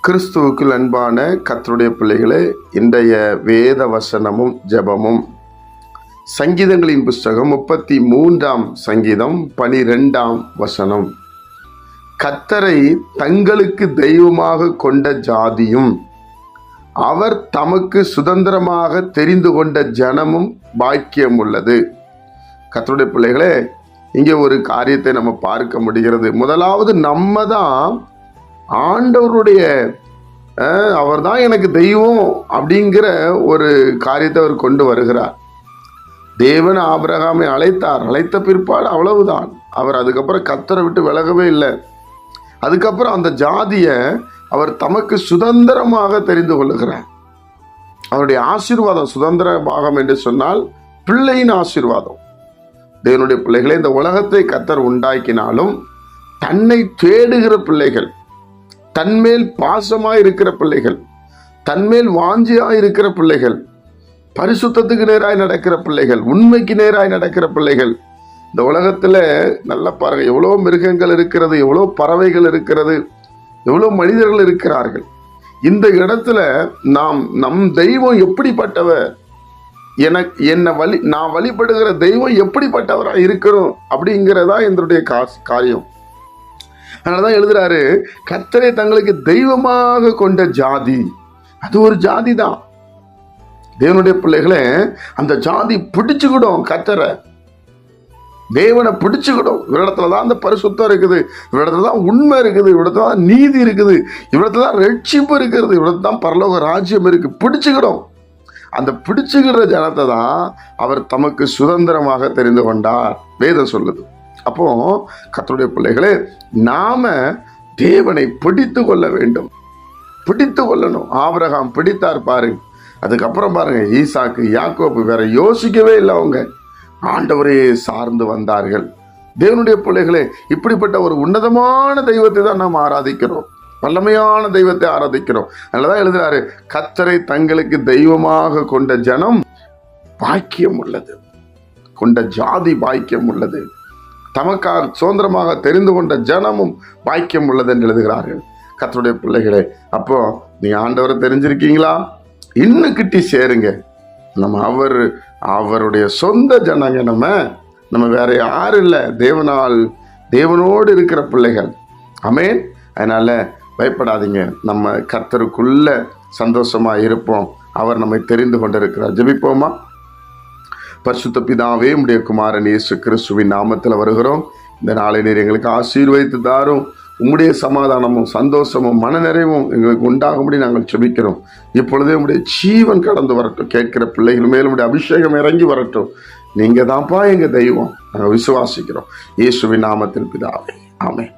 கிறிஸ்துவுக்குள் அன்பான கர்த்தருடைய பிள்ளைகளே, இன்றைய வேத வசனமும் ஜெபமும் சங்கீதங்களின் புஸ்தகம் 33ஆம் சங்கீதம் 12ஆம் வசனம். கர்த்தரை தங்களுக்கு தெய்வமாக கொண்ட ஜாதியும் அவர் தமக்கு சுதந்திரமாக தெரிந்து கொண்ட ஜனமும் பாக்கியம் உள்ளது. கர்த்தருடைய பிள்ளைகளே, இங்கே ஒரு காரியத்தை நம்ம பார்க்க முடிகிறது. முதலாவது நம்ம தான் ஆண்டவருடைய அவர் தான் எனக்கு தெய்வம் அப்படிங்கிற ஒரு காரியத்தை அவர் கொண்டு வருகிறார். தேவன் ஆபிரகாமை அழைத்த பிற்பாடு அவ்வளவுதான். அவர் அதுக்கப்புறம் கர்த்தரை விட்டு விலகவே இல்லை. அதுக்கப்புறம் அந்த ஜாதியை அவர் தமக்கு சுதந்திரமாக தெரிந்து கொள்ளுகிறார். அவருடைய ஆசீர்வாதம், சுதந்திர பாகம் என்று சொன்னால் பிள்ளையின் ஆசீர்வாதம். தேவனுடைய பிள்ளைகளை, இந்த உலகத்தை கர்த்தர் உண்டாக்கினாலும் தன்னை தேடுகிற பிள்ளைகள், தன்மேல் பாசமாய் இருக்கிற பிள்ளைகள், தன்மேல் வாஞ்சியாய் இருக்கிற பிள்ளைகள், பரிசுத்தத்துக்கு நேராய் நடக்கிற பிள்ளைகள், உண்மைக்கு நேராய் நடக்கிற பிள்ளைகள். இந்த உலகத்துல நல்ல பாருங்க, எவ்வளோ மிருகங்கள் இருக்கிறது, எவ்வளோ பறவைகள் இருக்கிறது, எவ்வளோ மனிதர்கள் இருக்கிறார்கள். இந்த இடத்துல நம் தெய்வம் எப்படிப்பட்டவர், நான் வழிபடுகிற தெய்வம் எப்படிப்பட்டவராக இருக்கிறோம் அப்படிங்கிறதா என்னுடைய காரியம். அதனாலதான் எழுதுறாரு, கர்த்தரை தங்களுக்கு தெய்வமாக கொண்ட ஜாதி. அது ஒரு ஜாதி தான். தேவனுடைய பிள்ளைகளே, அந்த ஜாதி பிடிச்சுக்கிடும். கர்த்தரை, தேவனை பிடிச்சுக்கிடும். இவ்விடத்துலதான் அந்த பரிசுத்தம் இருக்குது, இவ்விடத்துலதான் உண்மை இருக்குது, இவ்விடத்துலதான் நீதி இருக்குது, இவ்விடத்துலதான் ரட்சிப்பு இருக்கிறது, இவ்விடத்துலதான் பரலோக ராஜ்யம் இருக்கு. பிடிச்சுக்கிடும். அந்த பிடிச்சுக்கிற ஜனத்தை தான் அவர் தமக்கு சுதந்திரமாக தெரிந்து கொண்டார் வேதம் சொல்லுது. அப்போ கர்த்தருடைய பிள்ளைகளே, நாம தேவனை பிடித்து கொள்ள வேண்டும், பிடித்து கொள்ளணும். ஆபிரகாம் பிடித்தார் பாருங்க. அதுக்கப்புறம் பாருங்க, ஈசாக்கு, யாக்கோபு, வேற யோசிக்கவே இல்லை. அவங்க ஆண்டவரையே சார்ந்து வந்தார்கள். தேவனுடைய பிள்ளைகளே, இப்படிப்பட்ட ஒரு உன்னதமான தெய்வத்தை தான் நாம் ஆராதிக்கிறோம், வல்லமையான தெய்வத்தை ஆராதிக்கிறோம். அதனாலதான் எழுதுறாரு, கர்த்தரை தங்களுக்கு தெய்வமாக கொண்ட ஜனம் பாக்கியம் உள்ளது, கொண்ட ஜாதி பாக்கியம் உள்ளது, தமக்கார் சுதந்திரமாக தெரிந்து கொண்ட ஜனமும் பாக்கியம் உள்ளது என்று எழுதுகிறார்கள். கர்த்தருடைய பிள்ளைகளே, அப்போ நீங்க ஆண்டவரை தெரிஞ்சிருக்கீங்களா? இன்னும் கிட்டி சேருங்க. நம்ம அவருடைய சொந்த ஜனங்க. நம்ம வேற யாரும் இல்லை, தேவனோடு இருக்கிற பிள்ளைகள். ஆமென். அதனால பயப்படாதீங்க, நம்ம கர்த்தருக்குள்ள சந்தோஷமா இருப்போம். அவர் நம்மை தெரிந்து கொண்டிருக்கிறார். ஜெபிப்போமா? பரிசுத்த பிதாவே, உம்முடைய குமாரன் இயேசு கிறிஸ்துவின் நாமத்தில் வருகிறோம். இந்த நாளை நீர் எங்களுக்கு ஆசீர்வதித்து தாரும். உம்முடைய சமாதானமும் சந்தோஷமும் மனநிறைவும் எங்களுக்கு உண்டாகும்படி நாங்கள் ஜெபிக்கிறோம். இப்பொழுதே உம்முடைய ஜீவன் கடந்து வரட்டும். கேட்கிற பிள்ளைகள் மேலும் உம்முடைய அபிஷேகம் இறங்கி வரட்டும். நீங்க தான்ப்பா எங்க தெய்வம், நாங்கள் விசுவாசிக்கிறோம். இயேசுவின் நாமத்தில் பிதாவே, ஆமென்.